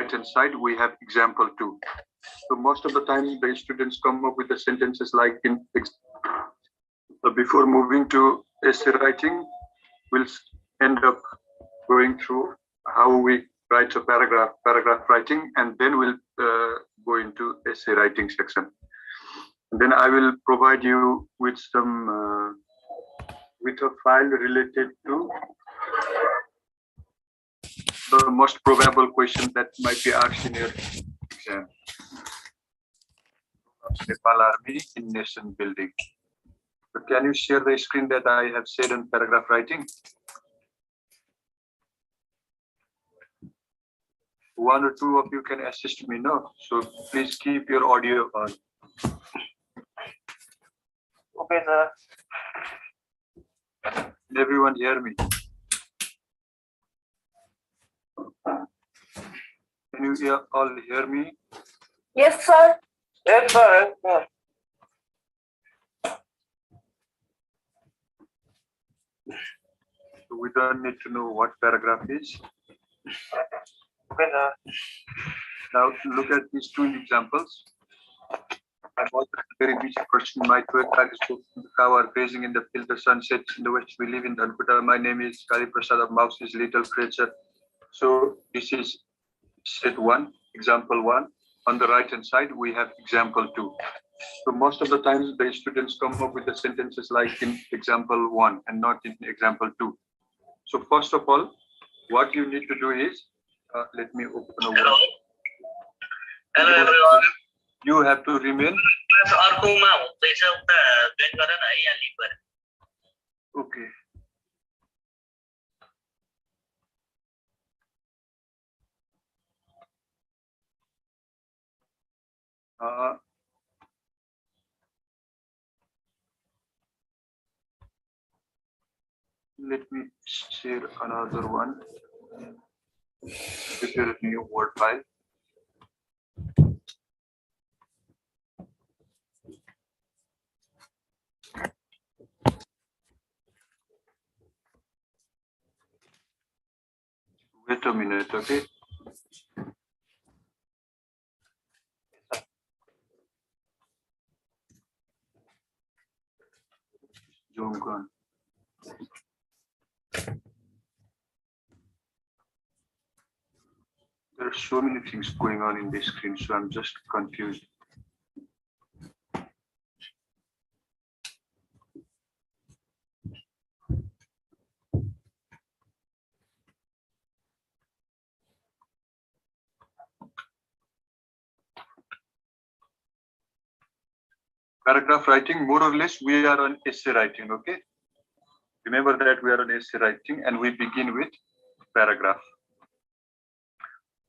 right-hand side, we have example 2. So most of the time, the students come up with the sentences like in. Before moving to essay writing, we'll end up going through how we write a paragraph writing, and then we'll go into essay writing section. And then I will provide you with some with a file related to the most probable question that might be asked in your exam. Nepal Army in nation building. So can you share the screen that I have said on paragraph writing? One or two of you can assist me, no? So please keep your audio on. Okay, sir. Can everyone hear me? Can you all hear me? Yes, sir. Yes, sir. Yes, sir. So we don't need to know what paragraph is. Okay, sir. Now look at these two examples. I'm also a very busy person. My 12 cow are grazing in the field. The sun sets in the west. We live in Dhankuta. My name is Kali Prasad of Mouse is little creature. So this is set 1, example 1. On the right hand side, we have example 2. So most of the times the students come up with the sentences like in example 1 and not in example 2. So first of all, what you need to do is, let me open a word. Hello, everyone. You have to remain. Okay. Let me share another one. Prepare a new Word file. Wait a minute, okay? Zoom gone. There are so many things going on in this screen, so I'm just confused. Paragraph writing, more or less, we are on essay writing, okay? Remember that we are on essay writing and we begin with paragraph.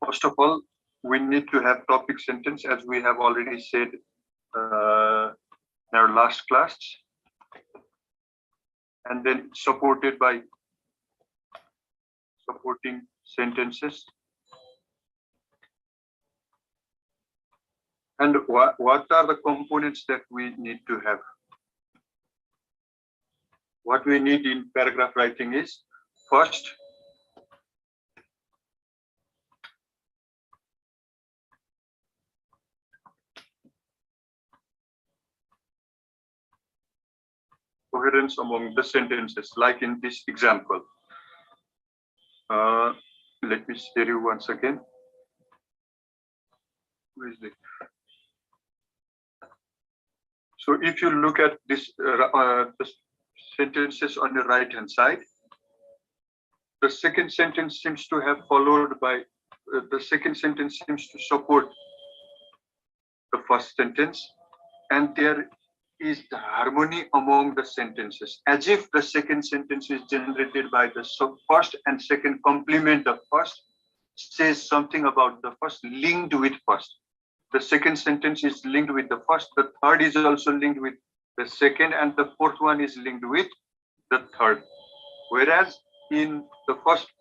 First of all, we need to have topic sentence as we have already said in our last class. And then supported by supporting sentences. And what are the components that we need to have? What we need in paragraph writing is, first, coherence among the sentences, like in this example. Let me share you once again. Where is it? So if you look at this, the sentences on the right hand side, the second sentence seems to have followed by, the second sentence seems to support the first sentence, and there is the harmony among the sentences, as if the second sentence is generated by the first and second complement of first, says something about the first, linked with first. The second sentence is linked with the first, the third is also linked with the second, and the fourth one is linked with the third. Whereas in the first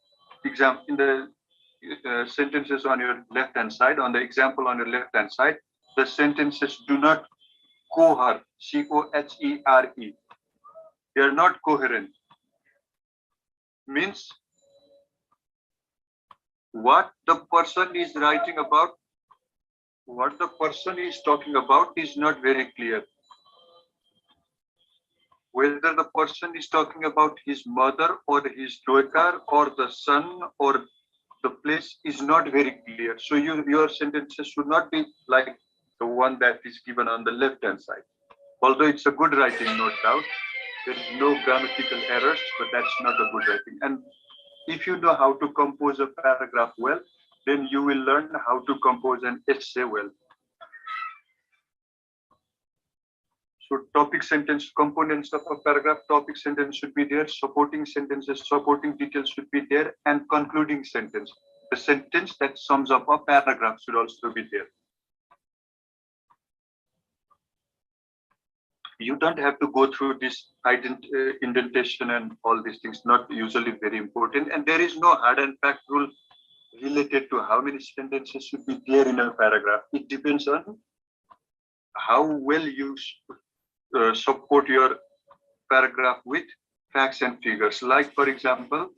example, in the sentences on your left hand side, on the example on your left hand side, the sentences do not cohere, C-O-H-E-R-E. They are not coherent. Means what the person is writing about, what the person is talking about is not very clear. Whether the person is talking about his mother or his daughter or the son or the place is not very clear. So your sentences should not be like the one that is given on the left hand side. Although it's a good writing, no doubt, there is no grammatical errors, but that's not a good writing. And if you know how to compose a paragraph well, then you will learn how to compose an essay well. So topic sentence components of a paragraph, topic sentence should be there, supporting sentences, supporting details should be there, and concluding sentence. The sentence that sums up a paragraph should also be there. You don't have to go through this indentation and all these things, not usually very important. And there is no hard and fast rule related to how many sentences should be there in a paragraph. It depends on how well you support your paragraph with facts and figures. Like, for example,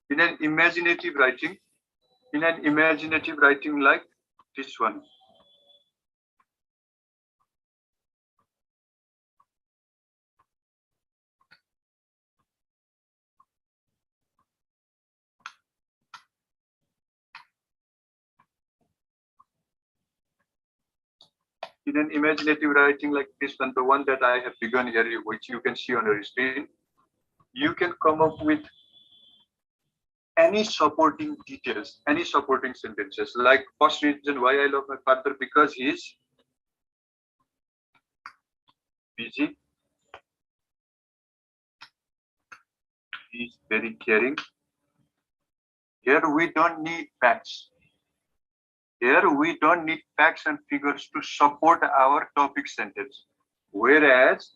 in an imaginative writing like this one, in an imaginative writing like this one, the one that I have begun here, which you can see on your screen, you can come up with any supporting details, any supporting sentences. Like, first reason why I love my father, because he is busy, he is very caring. Here we don't need facts. Here we don't need facts and figures to support our topic sentence. Whereas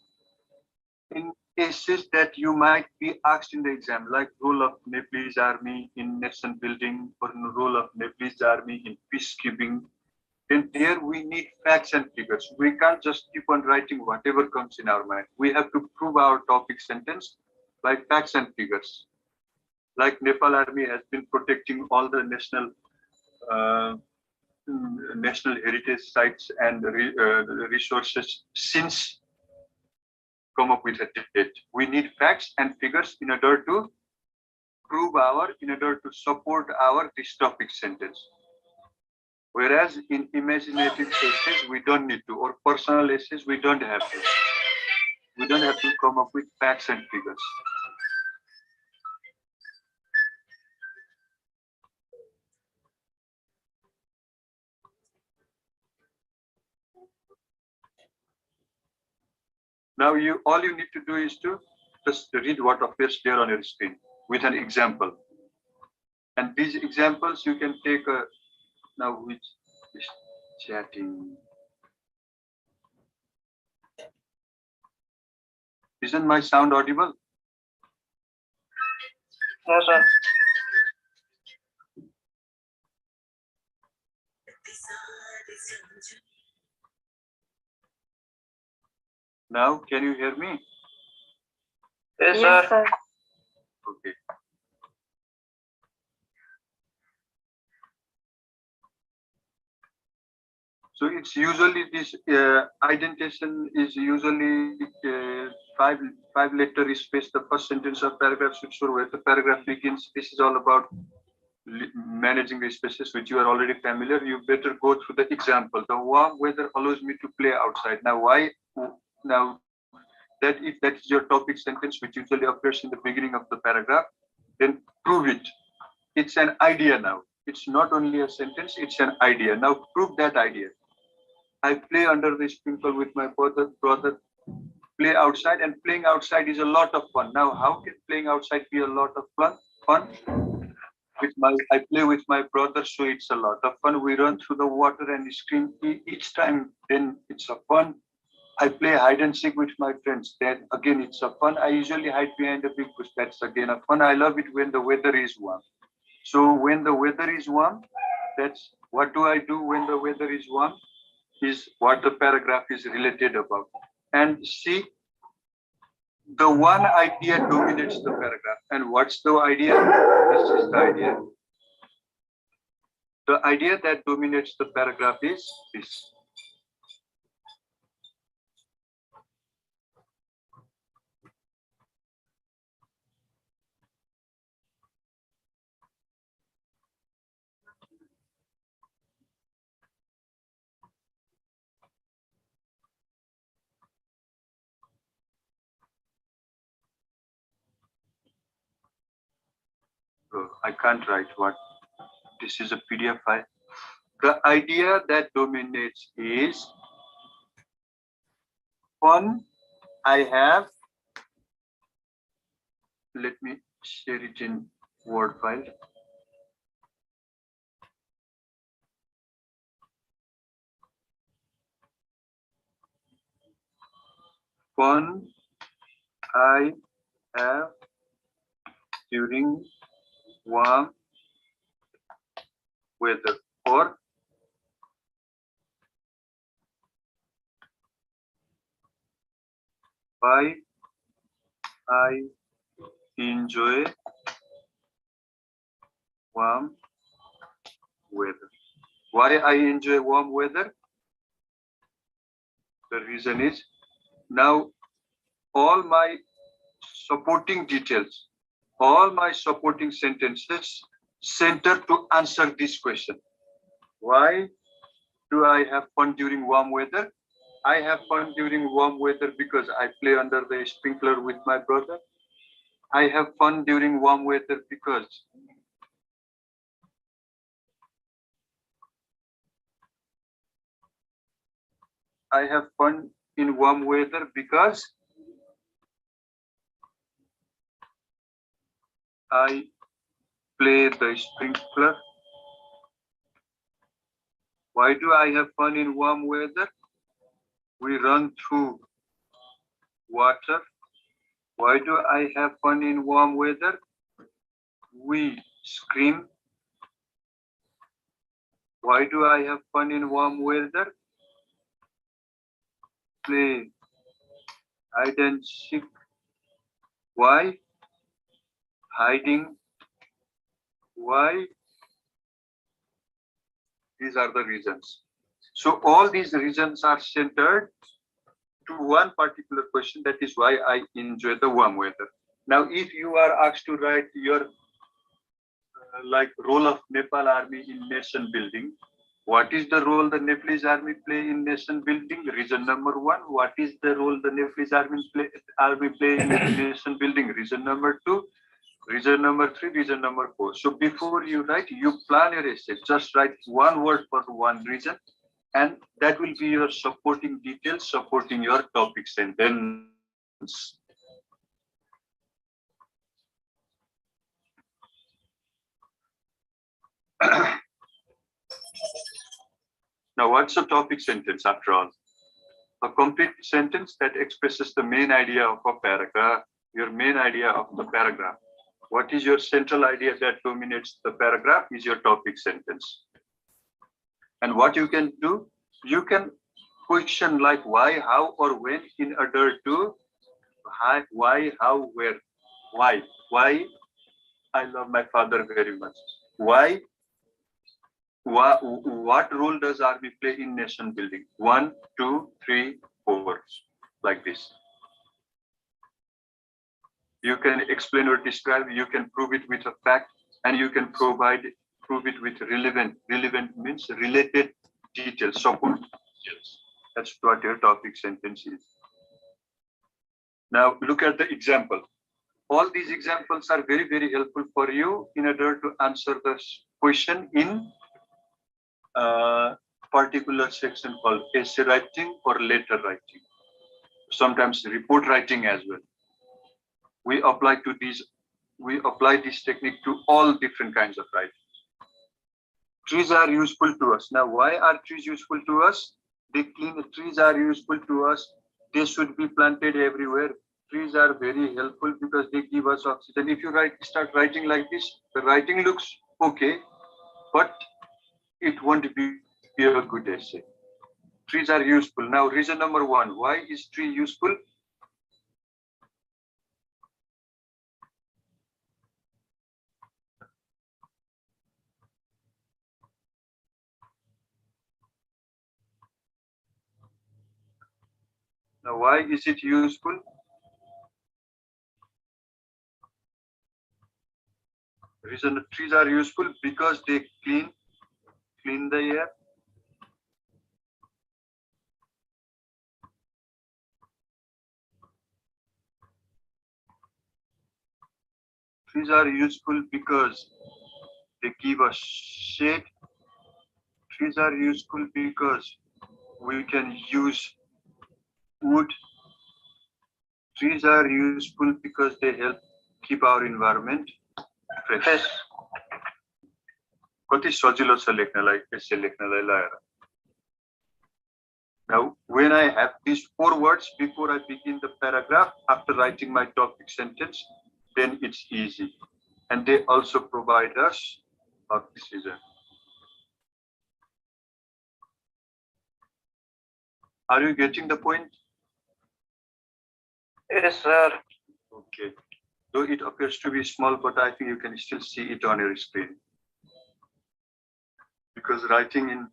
in essays that you might be asked in the exam, like role of Nepalese army in nation building or role of Nepalese army in peacekeeping, then there we need facts and figures. We can't just keep on writing whatever comes in our mind. We have to prove our topic sentence by facts and figures. Like Nepal army has been protecting all the national heritage sites and resources since come up with a date. We need facts and figures in order to support our this topic sentence. Whereas in imaginative essays, we don't need to, or personal essays, we don't have to. We don't have to come up with facts and figures. Now all you need to do is to just read what appears there on your screen with an example. And these examples you can take now which is chatting. Isn't my sound audible? Yes, sir. Now, can you hear me? Yes, sir. Okay. So it's usually this indentation is usually five letter space. The first sentence of paragraph should show where the paragraph begins. This is all about managing the spaces, which you are already familiar. You better go through the example. The warm weather allows me to play outside. Now, why? Now, that if that is your topic sentence, which usually appears in the beginning of the paragraph, then prove it. It's an idea now. It's not only a sentence, it's an idea. Now prove that idea. I play under the sprinkle with my brother, play outside, and playing outside is a lot of fun. Now, how can playing outside be a lot of fun? I play with my brother, so it's a lot of fun. We run through the water and scream each time, then it's a fun. I play hide and seek with my friends. Then again, it's a fun. I usually hide behind a big bush. That's again a fun. I love it when the weather is warm. So when the weather is warm, that's what do I do when the weather is warm? Is what the paragraph is related about. And see, The one idea dominates the paragraph. And what's the idea? This is the idea. The idea that dominates the paragraph is this. So I can't write what. This is a PDF file. The idea that dominates is fun I have. Let me share it in Word file. Fun I have during warm weather, or why I enjoy warm weather. Why I enjoy warm weather? The reason is, now all my supporting details, all my supporting sentences center to answer this question. Why do I have fun during warm weather? I have fun during warm weather because I play under the sprinkler with my brother. I have fun during warm weather because I have fun in warm weather because I play the sprinkler. Why do I have fun in warm weather? We run through water. Why do I have fun in warm weather? We scream. Why do I have fun in warm weather? Play hide and seek. Why? Hiding. Why? These are the reasons. So all these reasons are centered to one particular question, that is why I enjoy the warm weather. Now, if you are asked to write your like role of Nepal Army in nation building, what is the role the Nepalese Army play in nation building? Reason number one. What is the role the Nepalese Army play in nation building? Reason number two. Reason number three. Reason number four. So before you write, you plan your essay. Just write one word for one reason, and that will be your supporting details, supporting your topic sentence. Now, what's a topic sentence after all? A complete sentence that expresses the main idea of a paragraph, your main idea of the paragraph. What is your central idea that dominates the paragraph is your topic sentence. And what you can do, you can question like why, how, or when in order to why, how, where. Why? I love my father very much. Why? What role does army play in nation building? 1, 2, 3, 4, like this. You can explain or describe, you can prove it with a fact, and you can prove it with relevant. Relevant means related details, support details. That's what your topic sentence is. Now look at the example. All these examples are very, very helpful for you in order to answer this question in a particular section called essay writing or letter writing. Sometimes report writing as well. We apply this technique to all different kinds of writing. Trees are useful to us. Now, why are trees useful to us? Trees are useful to us. They should be planted everywhere. Trees are very helpful because they give us oxygen. If you start writing like this, the writing looks okay, but it won't be a good essay. Trees are useful. Now, reason number one, why is tree useful? Now, why is it useful? Reason the trees are useful because they clean the air. Trees are useful because they give us shade. Trees are useful because we can use wood. Trees are useful because they help keep our environment fresh. कति सजिलो छ लेख्नलाई यसै लेख्नलाई लगाएर. Now, when I have these 4 words before I begin the paragraph, after writing my topic sentence, then it's easy. And they also provide us oxygen. Are you getting the point? Yes, sir. Okay. Though it appears to be small, but I think you can still see it on your screen. Because writing in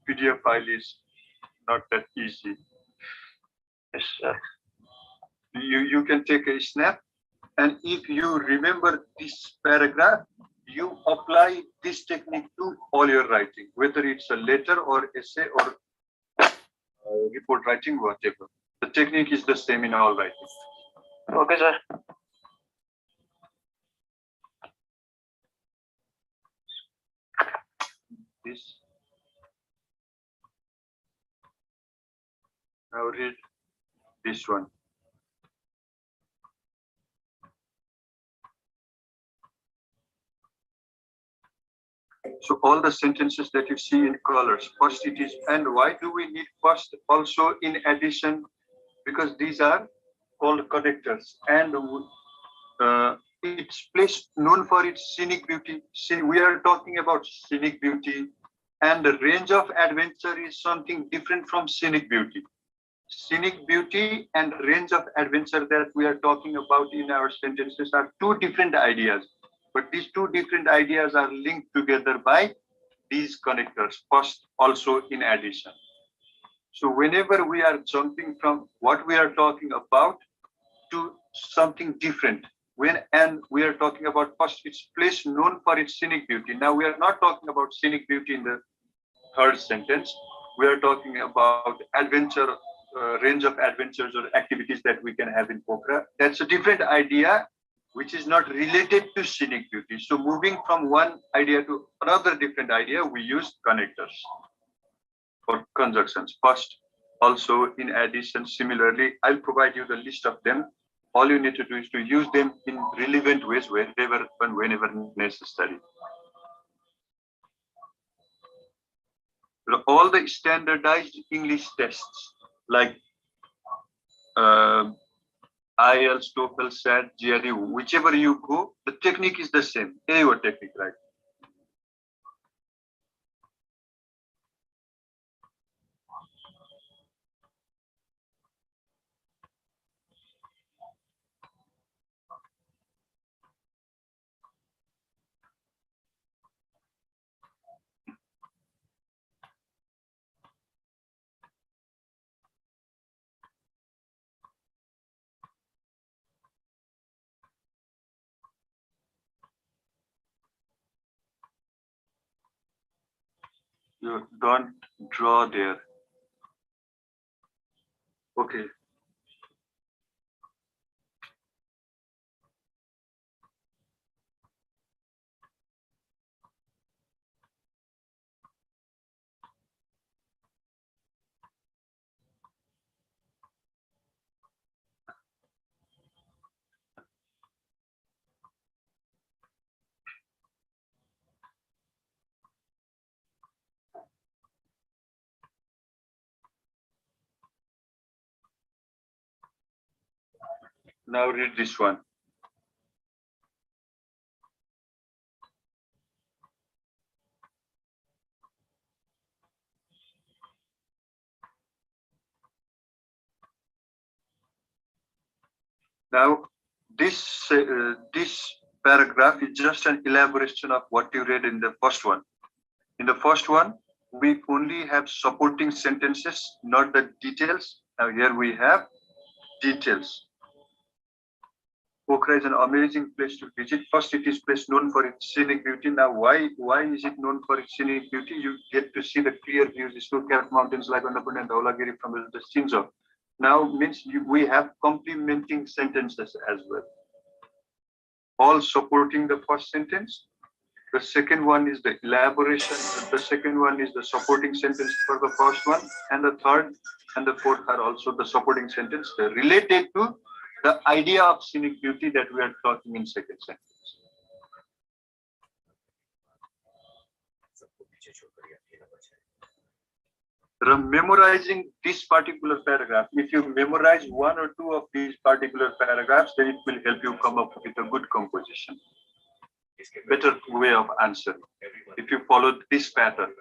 PDF file is not that easy. Yes, sir. You can take a snap, and if you remember this paragraph, you apply this technique to all your writing, whether it's a letter or essay or report writing, whatever. The technique is the same in all writing. Okay, sir. This. Now read this one. So all the sentences that you see in colors, first it is, and why do we need first also in addition? Because these are called connectors, and it's place known for its scenic beauty. See, we are talking about scenic beauty, and the range of adventure is something different from scenic beauty. Scenic beauty and range of adventure that we are talking about in our sentences are 2 different ideas. But these 2 different ideas are linked together by these connectors, first also in addition. So whenever we are jumping from what we are talking about to something different, and we are talking about first its place known for its scenic beauty. Now we are not talking about scenic beauty in the 3rd sentence. We are talking about adventure, range of adventures or activities that we can have in Pokhara. That's a different idea, which is not related to scenic beauty. So moving from one idea to another different idea, we use connectors or conjunctions. First, also in addition, similarly, I'll provide you the list of them. All you need to do is to use them in relevant ways wherever and whenever necessary. All the standardized English tests like IELTS, TOEFL, SAT, GRE, whichever you go, the technique is the same. AO technique, right? You don't draw there. Okay. Now read this one. Now, this paragraph is just an elaboration of what you read in the first one. In the first one, we only have supporting sentences, not the details. Now here we have details. Pokhara is an amazing place to visit. First, it is place known for its scenic beauty. Now, why is it known for its scenic beauty? You get to see the clear views, the snow-capped mountains like Annapurna and Dhaulagiri from the distance of. Now means we have complementing sentences as well, all supporting the first sentence. The second one is the elaboration. The second one is the supporting sentence for the first one, and the third and the fourth are also the supporting sentence related to the idea of scenic beauty that we are talking in second sentence. Memorizing this particular paragraph, if you memorize one or two of these particular paragraphs, then it will help you come up with a good composition, better way of answering if you follow this pattern.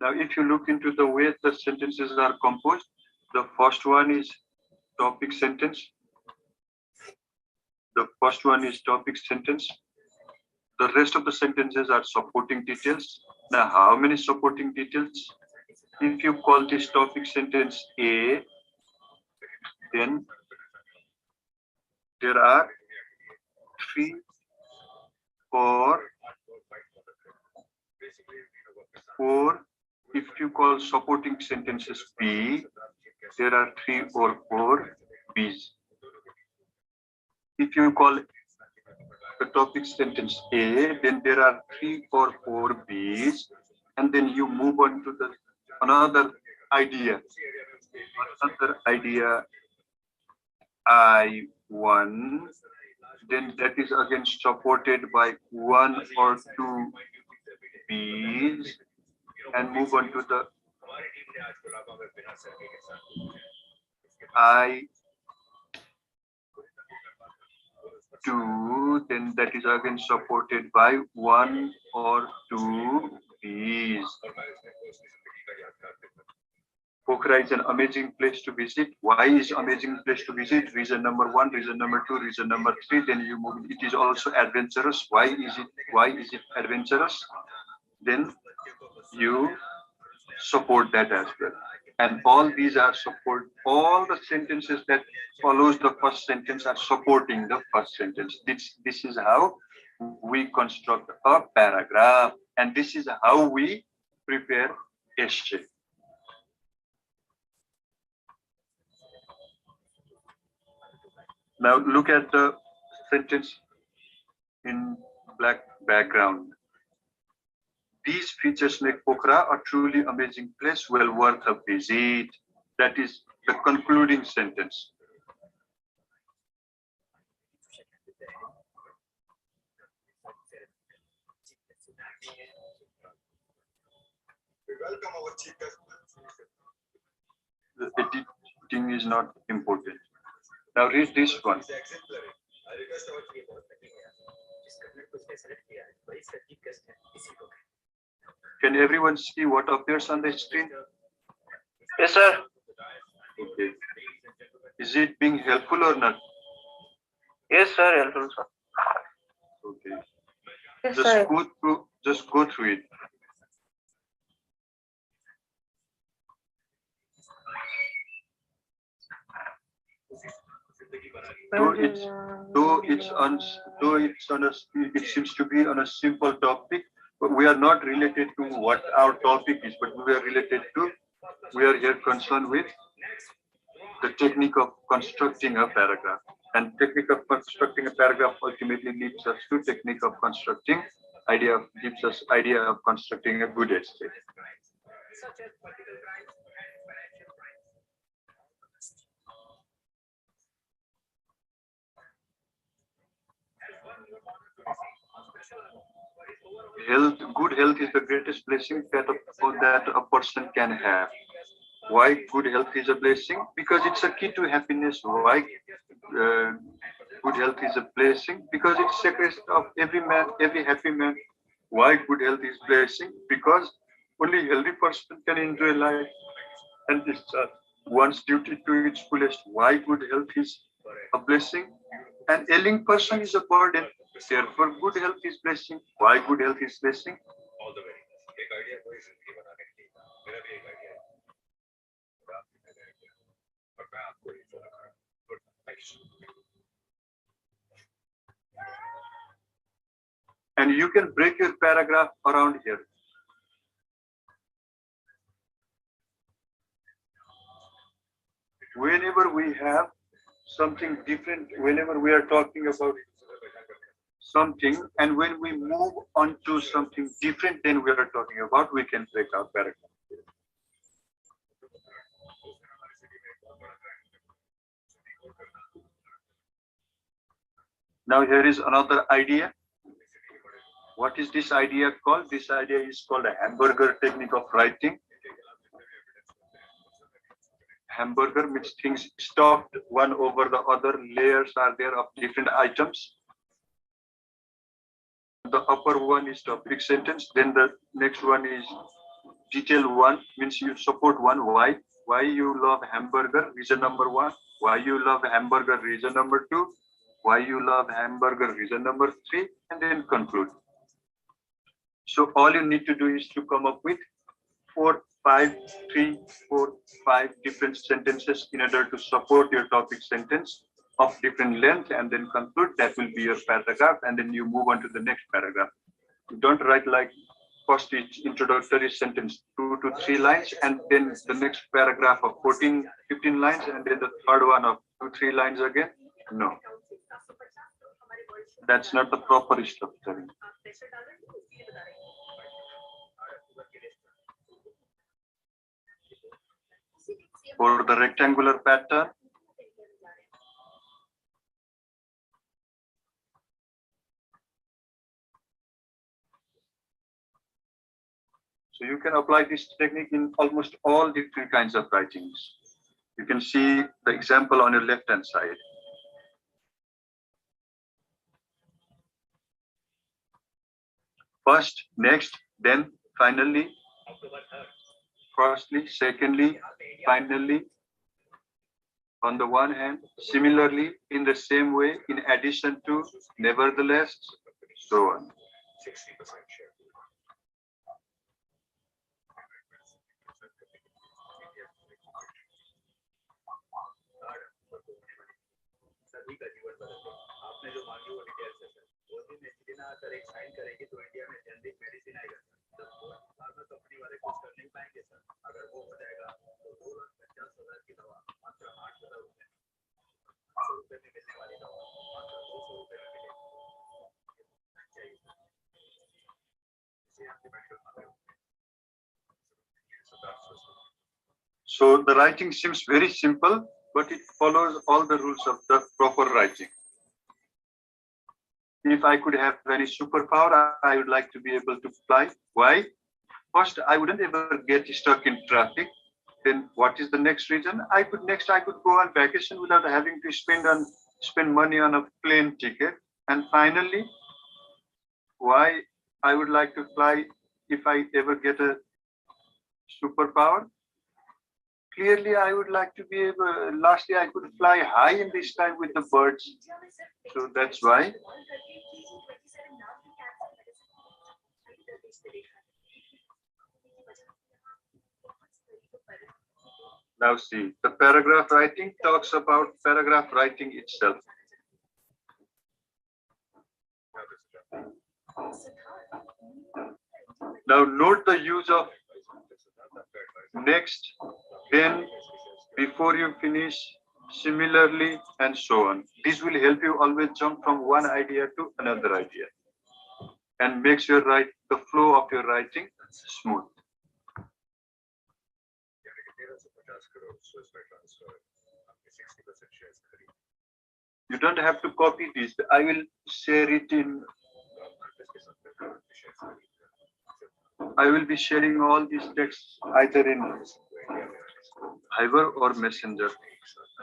Now, if you look into the way the sentences are composed, the first one is topic sentence. The first one is topic sentence. The rest of the sentences are supporting details. Now, how many supporting details? If you call this topic sentence A, then there are 3, 4. If you call supporting sentences B, there are 3 or 4 B's. If you call the topic sentence A, then there are 3 or 4 B's, and then you move on to the another idea. Another idea I1, then that is again supported by 1 or 2 B's, and move on to the I2, then that is again supported by 1 or 2 B's. Pokhara is an amazing place to visit. Why is amazing place to visit? Reason number 1, reason number 2, reason number 3. Then you move. It is also adventurous. Why is it adventurous? Then you support that as well. And all these are support. All the sentences that follows the first sentence are supporting the first sentence. This is how we construct a paragraph, and this is how we prepare essay. Now look at the sentence in black background. These features make Pokhara a truly amazing place, well worth a visit. That is the concluding sentence. We welcome our chief guest. The editing is not important. Now read this one. Can everyone see what appears on the screen? Yes, sir. Okay. Is it being helpful or not? Yes, sir. Helpful, sir. Okay. Yes, Just sir. go through it. It seems to be on a simple topic, but we are not related to what our topic is, but we are here concerned with the technique of constructing a paragraph. And technique of constructing a paragraph ultimately leads us to technique of constructing gives us idea of constructing a good essay. Good health is the greatest blessing that a person can have. Why good health is a blessing? Because it's a key to happiness. Why good health is a blessing? Because it's secret of every man, every happy man. Why good health is blessing? Because only healthy person can enjoy life and discharge one's duty to its fullest. Why good health is a blessing? An ailing person is a burden. Therefore, good health is blessing. Why good health is blessing? And you can break your paragraph around here. Whenever we have something different, whenever we are talking about something, and when we move on to something different than we are talking about, we can break our paragraph. Now here is another idea. What is this idea called? This idea is called a hamburger technique of writing. Hamburger means things stuffed one over the other. Layers are there of different items. The upper one is topic sentence. Then the next one is detail one, means you support one. Why you love hamburger, reason number one. Why you love hamburger, reason number two. Why you love hamburger, reason number three, and then conclude. So all you need to do is to come up with 3, 4, 5 different sentences in order to support your topic sentence of different length, and then conclude. That will be your paragraph, and then you move on to the next paragraph. You don't write like first is introductory sentence 2 to 3 lines, and then the next paragraph of 14, 15 lines, and then the third one of 2, 3 lines again. No, that's not the proper structuring. For the rectangular pattern, so you can apply this technique in almost all different kinds of writings. You can see the example on your left hand side. First, next, then, finally, firstly, secondly, finally, on the one hand, similarly, in the same way, in addition to, nevertheless, so on. So the writing seems very simple, but it follows all the rules of the proper writing. If I could have any superpower, I would like to be able to fly. Why? First, I wouldn't ever get stuck in traffic. Then what is the next reason? I could go on vacation without having to spend money on a plane ticket. And finally, why I would like to fly if I ever get a superpower? Clearly, I would like to be able, lastly, I could fly high in the sky with the birds. So that's why. Now see, the paragraph writing talks about paragraph writing itself. Now note the use of next, then, before you finish, similarly, and so on. This will help you always jump from one idea to another idea and makes your the flow of your writing smooth. You don't have to copy this. I will share it in I will be sharing all these texts either in Fiverr or Messenger.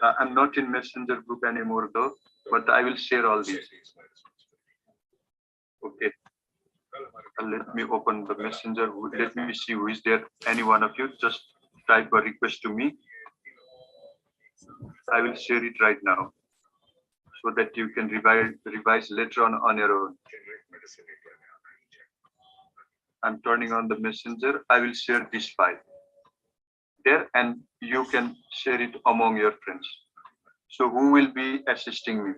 I'm not in Messenger group anymore though, but I will share all these. Okay. Let me open the Messenger. Let me see who is there. Any one of you, just type a request to me. I will share it right now so that you can revise later on your own. I'm turning on the Messenger. I will share this file there and you can share it among your friends. So who will be assisting me?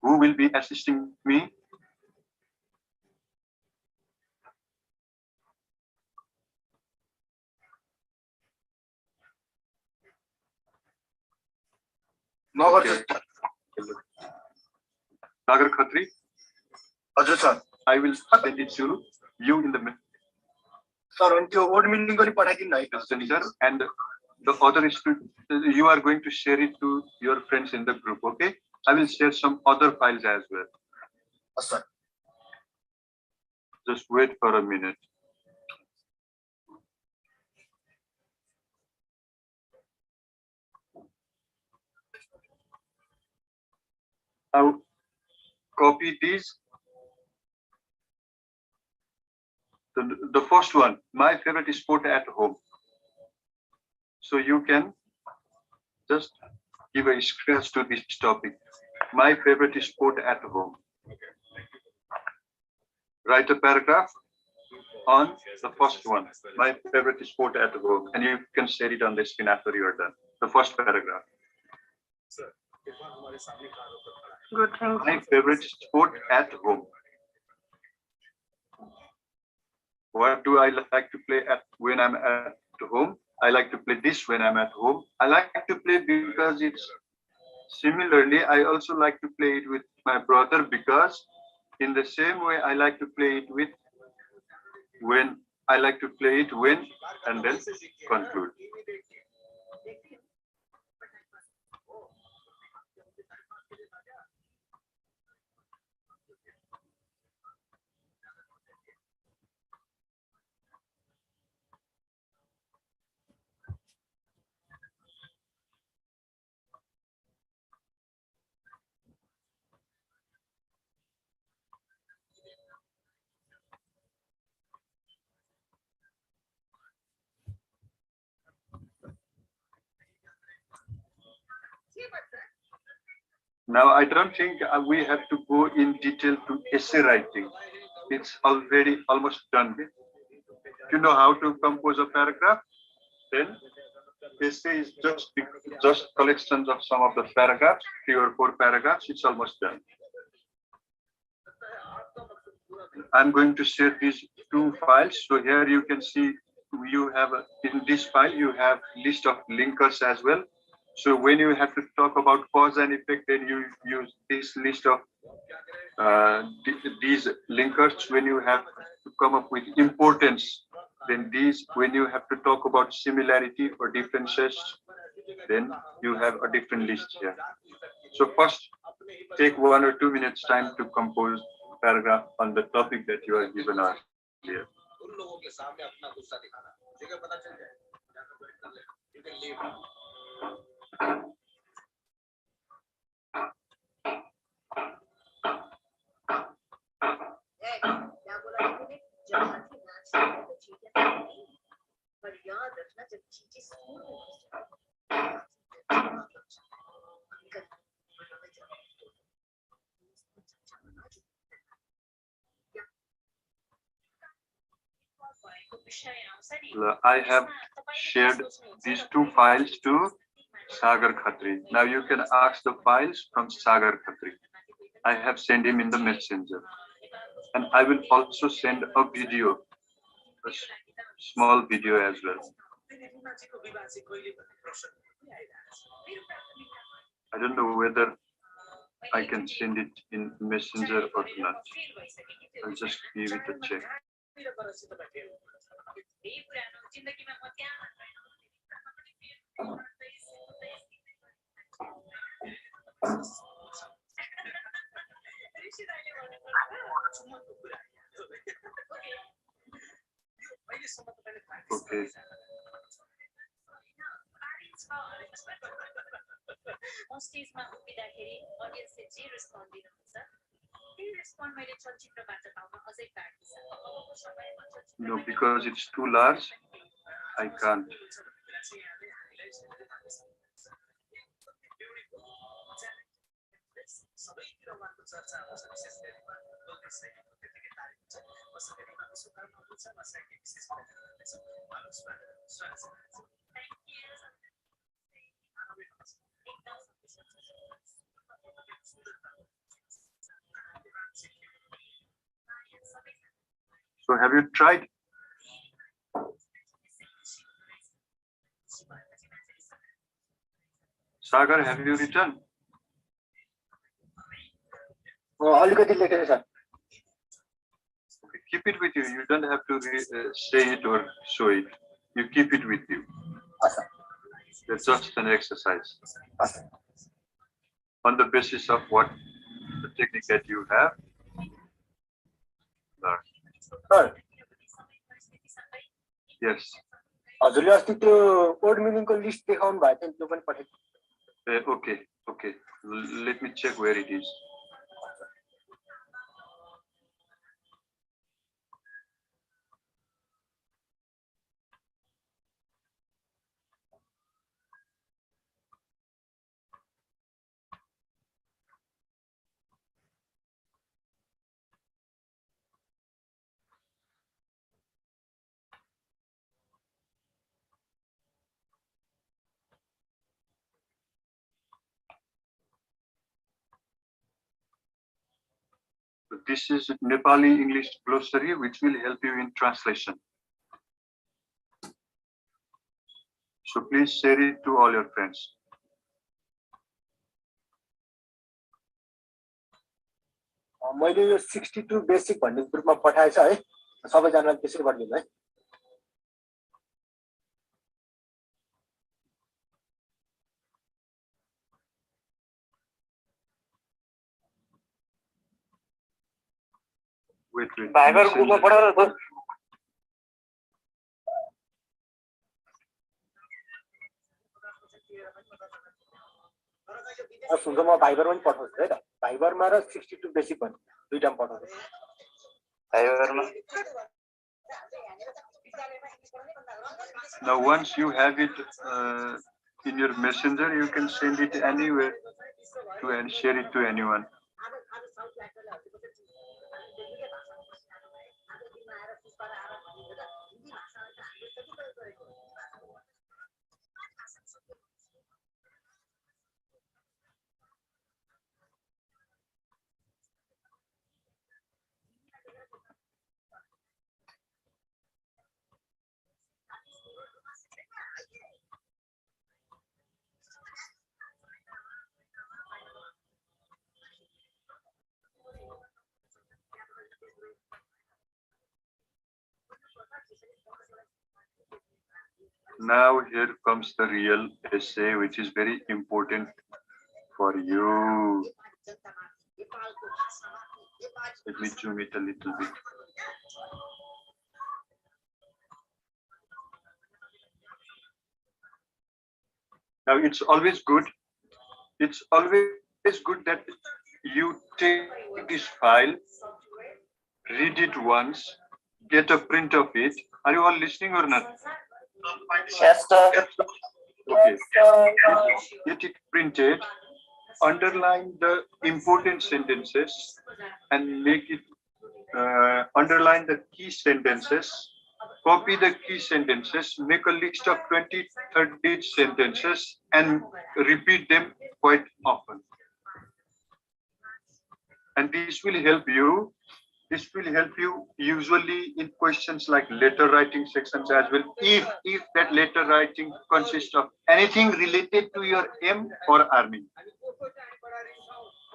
Who will be assisting me? Okay. Nagar Khatri? Sir. I will send it to you in the Sir, on your word meaning Messenger, and the other is to you are going to share it to your friends in the group. Okay, I will share some other files as well. Sir. Just wait for a minute. Now copy these. The first one, my favorite sport at home. So you can just give a scratch to this topic. My favorite sport at home. Write a paragraph on the first one, my favorite sport at home, and you can share it on the screen after you are done. The first paragraph. Good, thanks. My favorite sport at home. What do I like to play at when I'm at home? I like to play this when I'm at home. I like to play because it's similarly, I also like to play it with my brother because in the same way I like to play it with when I like to play it when and then conclude. Now, I don't think we have to go in detail to essay writing. It's already almost done. If you know how to compose a paragraph, then essay is just collections of some of the paragraphs, 3 or 4 paragraphs. It's almost done. I'm going to share these 2 files. So here you can see you have in this file you have list of linkers as well. So when you have to talk about cause and effect, then you use this list of these linkers. When you have to come up with importance, then these, when you have to talk about similarity or differences, then you have a different list here. So first, take 1 or 2 minutes time to compose a paragraph on the topic that you are given earlier. I have shared these 2 files to Sagar Khatri. Now you can ask the files from Sagar Khatri. I have sent him in the messenger. And I will also send a video, a small video as well. I don't know whether I can send it in messenger or not. I'll just give it a check. Okay. No, because it's too large, I can't. So have you tried? Sagar, have you written? अलिकति लेखेको छ Okay, keep it with you. You don't have to say it or show it. You keep it with you. It's just an exercise. On the basis of what the technique that you have. Sir Yes. हजुरले अस्ति त्यो code मिनिङको list देखाउनु भएको थियो त्यो पनि पठाएको Okay. Okay. Let me check where it is. This is Nepali English glossary, which will help you in translation. So please share it to all your friends. मैले यो 62 बेसिक भन्ने ग्रुपमा पठाएछ है सबैजनाले त्यसै गरिदिनु है Wait. भाइबर ग्रुपमा पठाएर त सुन्छ म भाइबरमा पनि पठाउँछु है त भाइबरमा र 62 बेसिक भन्ने दुईटामा पठाउँछु भाइबरमा Now, once you have it in your messenger, you can send it anywhere to and share it to anyone. Now here comes the real essay, which is very important for you. Let me zoom it a little bit. Now it's always good. It's always good that you take this file, read it once, get a print of it. Are you all listening or not? Yes, sir. Okay. Get it printed, underline the important sentences and make it underline the key sentences, copy the key sentences, make a list of 20-30 sentences and repeat them quite often. And this will help you. This will help you usually in questions like letter writing sections as well. If that letter writing consists of anything related to your aim or army.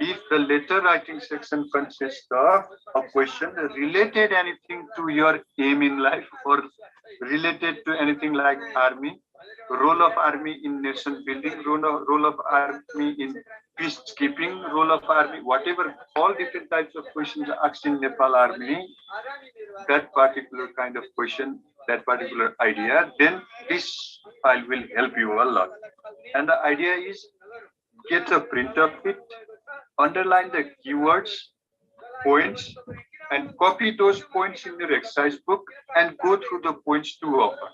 If the letter writing section consists of a question related anything to your aim in life or related to anything like army, role of army in nation building, role of army in peacekeeping, role of army, whatever, all different types of questions asked in Nepal army, that particular kind of question, that particular idea, then this file will help you a lot. And the idea is get a print of it, underline the keywords, points, and copy those points in your exercise book and go through the points too often.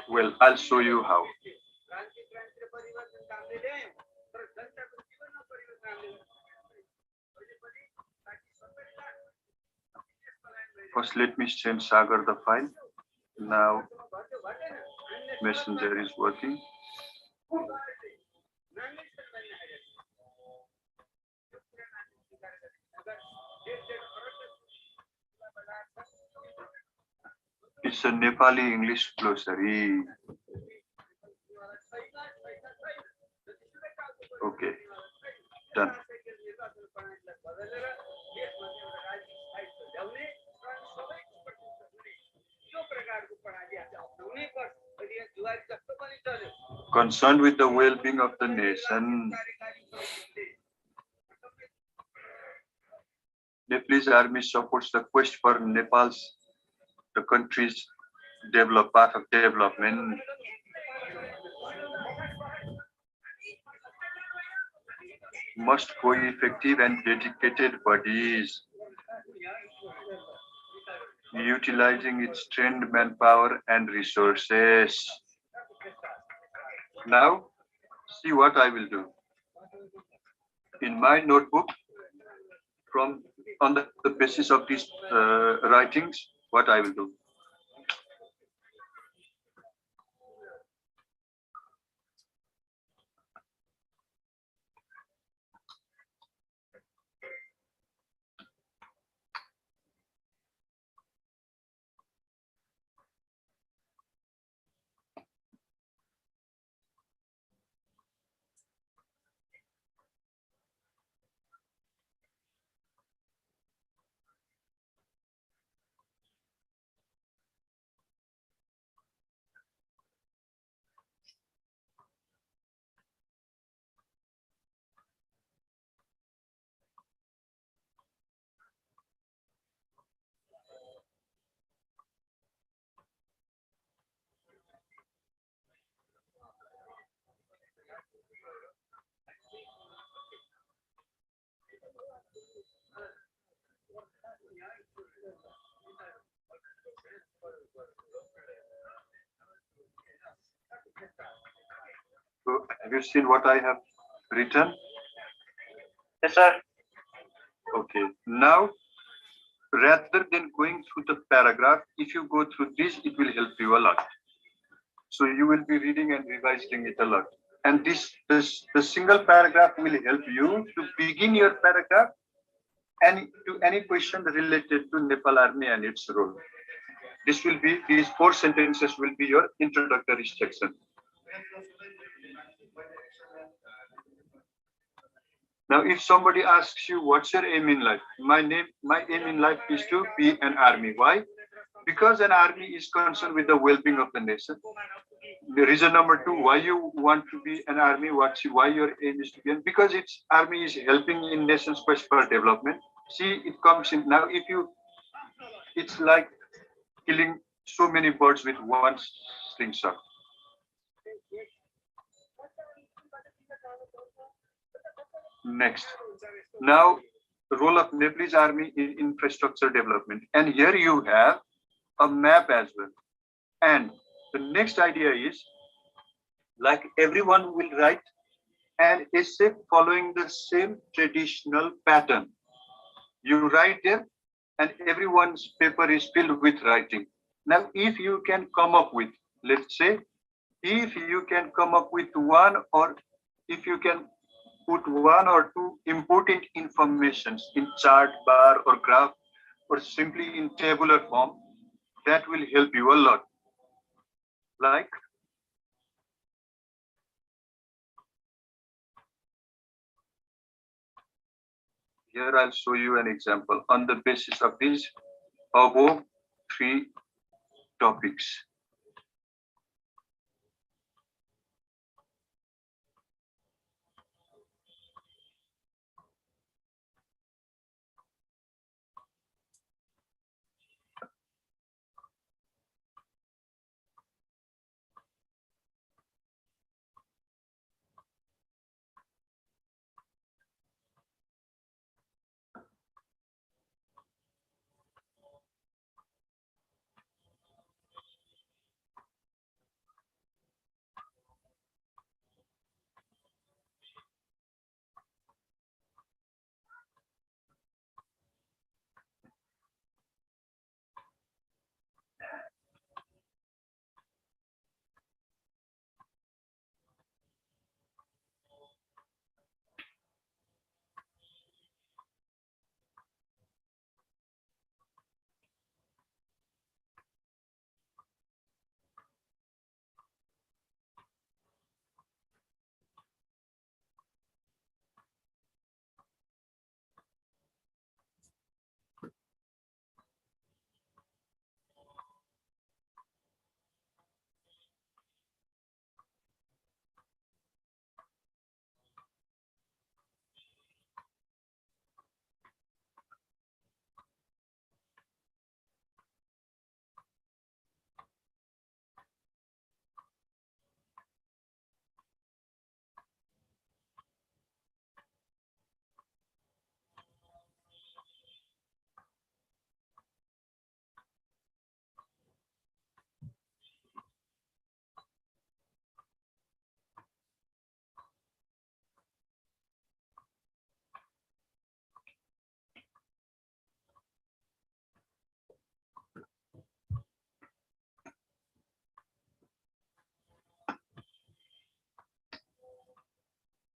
Well, I'll show you how. First, let me send Sagar the file. Now, Messenger is working. It's a Nepali English glossary. Okay, done. Concerned with the well-being of the nation. Nepalese army supports the quest for Nepal's, the country's path of development. Must go effective and dedicated bodies, utilizing its trained manpower and resources. Now, see what I will do. In my notebook, on the basis of these writings, what I will do. So, have you seen what I have written? Yes, sir. Okay. Now, rather than going through the paragraph, if you go through this, it will help you a lot. So you will be reading and revising it a lot. And the single paragraph will help you to begin your paragraph and to any question related to Nepal Army and its role. This will be, these 4 sentences will be your introductory section. Now, if somebody asks you, what's your aim in life? My aim in life is to be an army. Why? Because an army is concerned with the well-being of the nation. The reason number 2, why you want to be an army, why your aim is to be, because its army is helping in nation's quest for development. See, it comes in now. If you, it's like killing so many birds with one slingshot. Next, now the role of Nepalese army in infrastructure development, and here you have a map as well. And the next idea is, like everyone will write an essay following the same traditional pattern. You write there, and everyone's paper is filled with writing. Now, if you can come up with, let's say, if you can come up with one, or if you can put 1 or 2 important informations in chart, bar, or graph, or simply in tabular form, that will help you a lot. Like, Here I'll show you an example on the basis of these above 3 topics.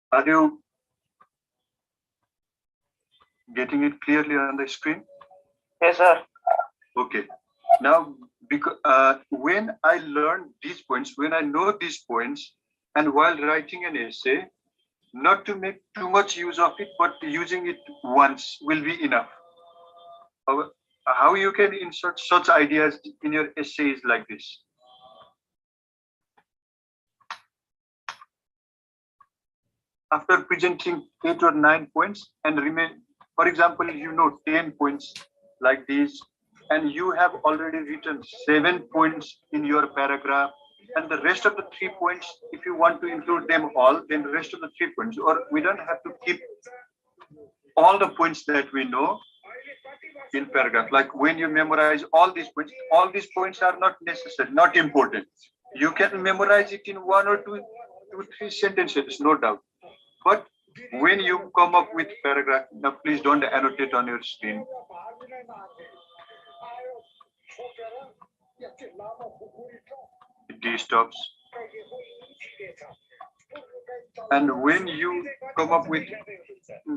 Are you getting it clearly on the screen? Yes, sir. Okay. Now, because when I learn these points, when I know these points, and while writing an essay, not to make too much use of it, but using it once will be enough. How you can insert such ideas in your essays like this? After presenting 8 or 9 points and remain, for example, you know 10 points like these, and you have already written 7 points in your paragraph, and the rest of the 3 points, if you want to include them all, then the rest of the 3 points, or we don't have to keep all the points that we know in paragraph. Like when you memorize all these points are not necessary, not important. You can memorize it in 1 or 2, 3 sentences, no doubt. But when you come up with paragraph, now please don't annotate on your screen. It disturbs. And when you come up with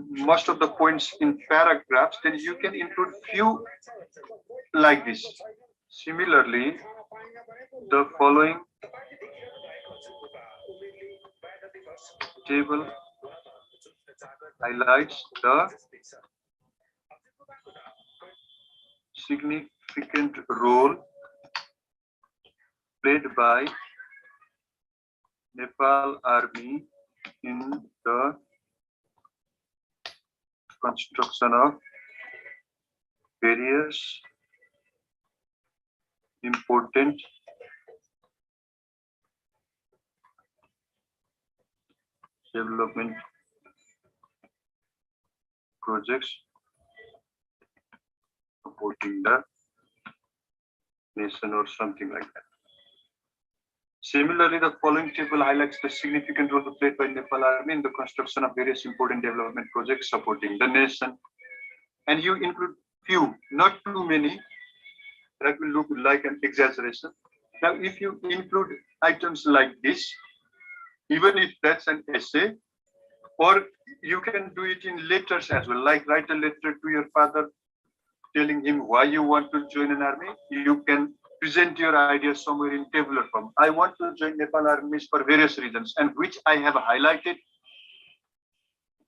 most of the points in paragraphs, then you can include few like this. Similarly, the following table highlights the significant role played by Nepal Army in the construction of various important development projects supporting the nation or something like that. Similarly, the following table highlights the significant role played by Nepal Army in the construction of various important development projects supporting the nation. And you include few, not too many. That will look like an exaggeration. Now, if you include items like this, even if that's an essay, or you can do it in letters as well, like write a letter to your father telling him why you want to join an army. You can present your ideas somewhere in tabular form. I want to join Nepal armies for various reasons, and which I have highlighted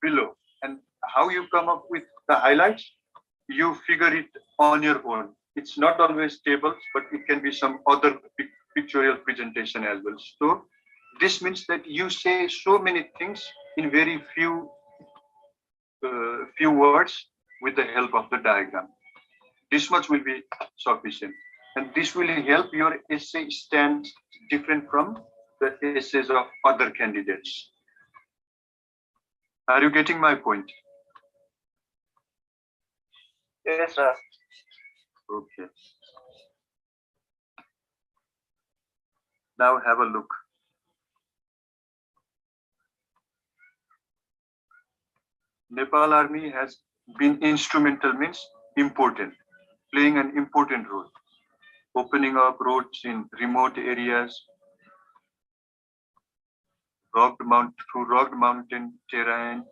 below. And how you come up with the highlights, you figure it on your own. It's not always tables, but it can be some other pictorial presentation as well. So this means that you say so many things in very few words with the help of the diagram. This much will be sufficient, and this will help your essay stand different from the essays of other candidates. Are you getting my point? Yes, sir. Okay. Now have a look. Nepal Army has been instrumental, means important, playing an important role, opening up roads in remote areas, through rugged mountain terrain.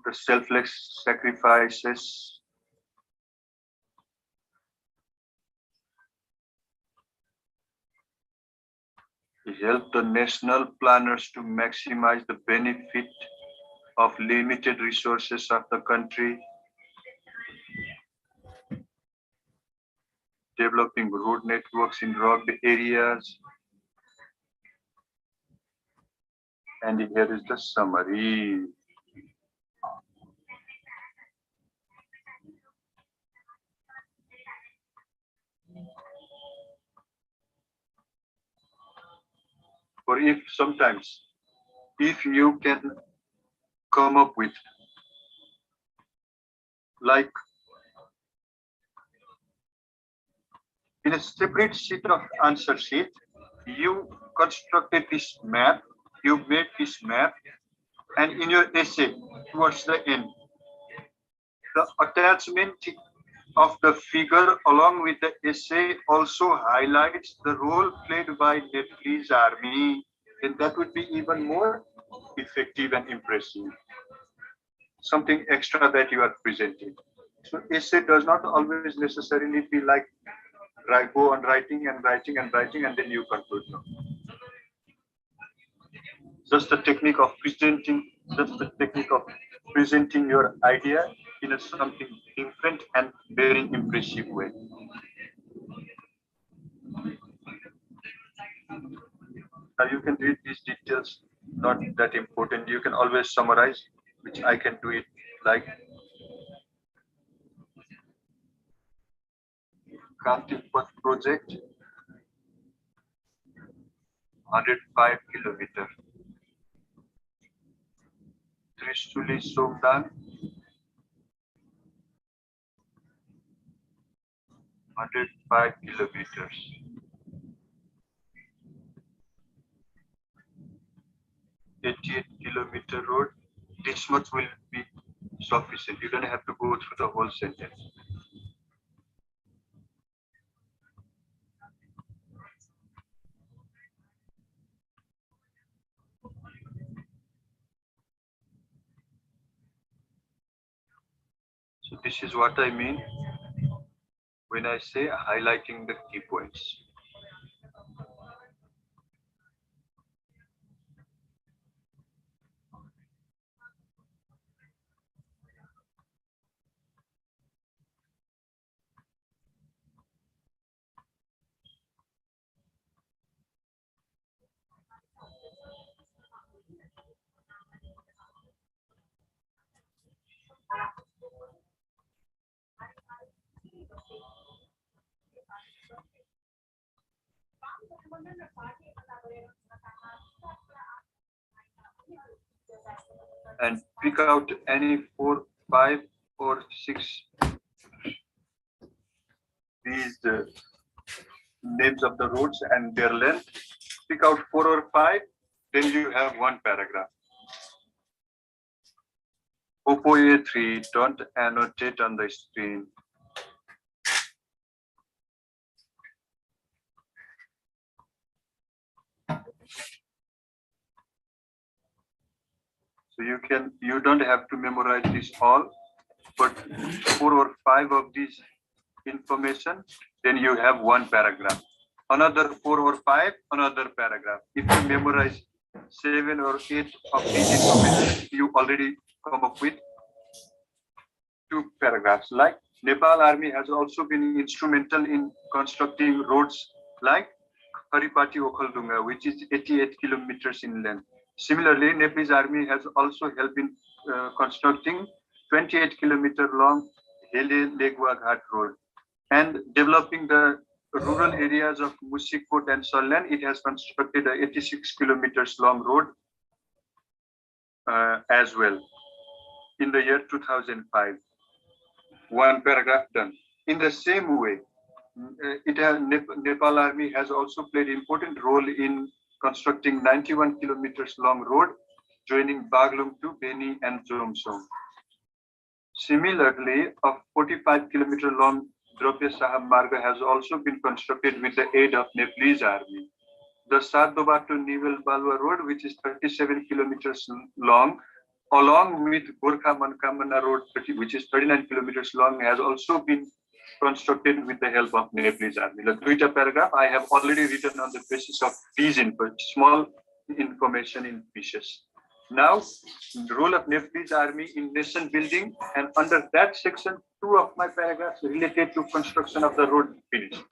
The selfless sacrifices. Help the national planners to maximize the benefit of limited resources of the country. Developing road networks in rugged areas. And here is the summary. Or if sometimes, if you can come up with, like, in a separate sheet of answer sheet, you constructed this map, you made this map, and in your essay towards the end, the attachment of the figure along with the essay also highlights the role played by Nepalese army, and that would be even more effective and impressive. Something extra that you are presenting. So essay does not always necessarily be like go on writing and writing and writing and then you conclude. No. Just the technique of presenting your idea in a something different and very impressive way. Now you can read these details, not that important. You can always summarize, which I can do it like Kantipat project, 105 kilometers. Trishuli Somdan, 105 kilometers. 88-kilometer road. This much will be sufficient. You don't have to go through the whole sentence. So this is what I mean when I say highlighting the key points. And pick out any 4, 5, or 6 these names of the roads and their length. Pick out 4 or 5, then you have one paragraph. Oppo A3, don't annotate on the screen. So you don't have to memorize this all, but 4 or 5 of these information, then you have one paragraph. another 4 or 5, another paragraph. If you memorize 7 or 8 of these information, you already come up with 2 paragraphs. Like Nepal Army has also been instrumental in constructing roads like Haripati Okhaldunga, which is 88 kilometers in length. Similarly, Nepalese Army has also helped in constructing 28-kilometer long Hele Legua Ghat road and developing the rural areas of Musikot and Sallan. It has constructed a 86 kilometers long road as well in the year 2005. 1 paragraph done. In the same way, Nepal Army has also played important role in constructing 91 kilometers long road joining Baglum to Beni and Jomsom. Similarly, a 45-kilometer long Dropya Sahab Marga has also been constructed with the aid of Nepalese Army. The Sardoba to Nivel Balwa Road, which is 37 kilometers long, along with Gorkha Mankamana Road, which is 39 kilometers long, has also been constructed with the help of Nepalese Army. The Twitter paragraph I have already written on the basis of these inputs, small information in pieces. Now, the role of Nepalese Army in nation building, and under that section, 2 of my paragraphs related to construction of the road finished.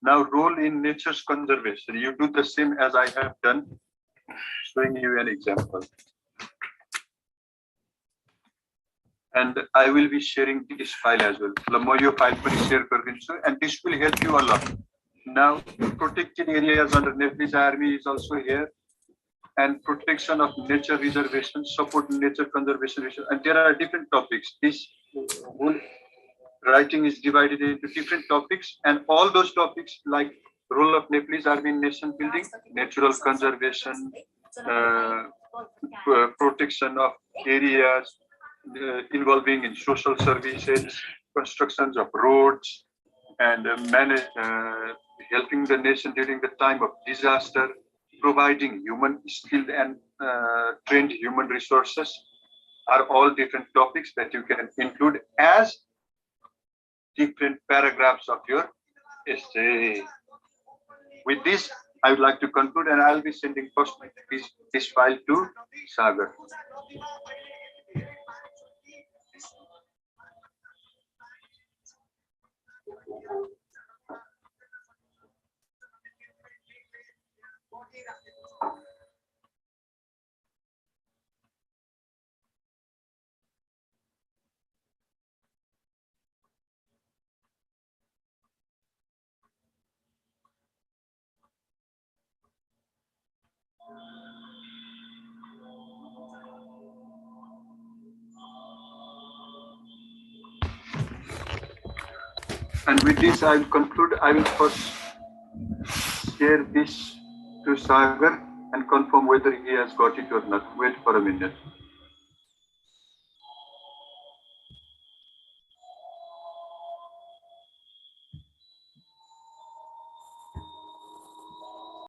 Now, role in nature's conservation. You do the same as I have done, showing you an example. And I will be sharing this file as well. Lamoyo file share and this will help you a lot. Now, protected areas under Nepalese Army is also here, and protection of nature reservation, support nature conservation, and there are different topics. This whole writing is divided into different topics, and all those topics like role of Nepalese Army in nation building, natural conservation, protection of areas involving in social services, constructions of roads, and helping the nation during the time of disaster, providing human skilled and trained human resources are all different topics that you can include as different paragraphs of your essay. With this, I would like to conclude, and I'll be sending first this file to Sagar. And with this, I will conclude. I will first share this to Sagar and confirm whether he has got it or not. Wait for a minute.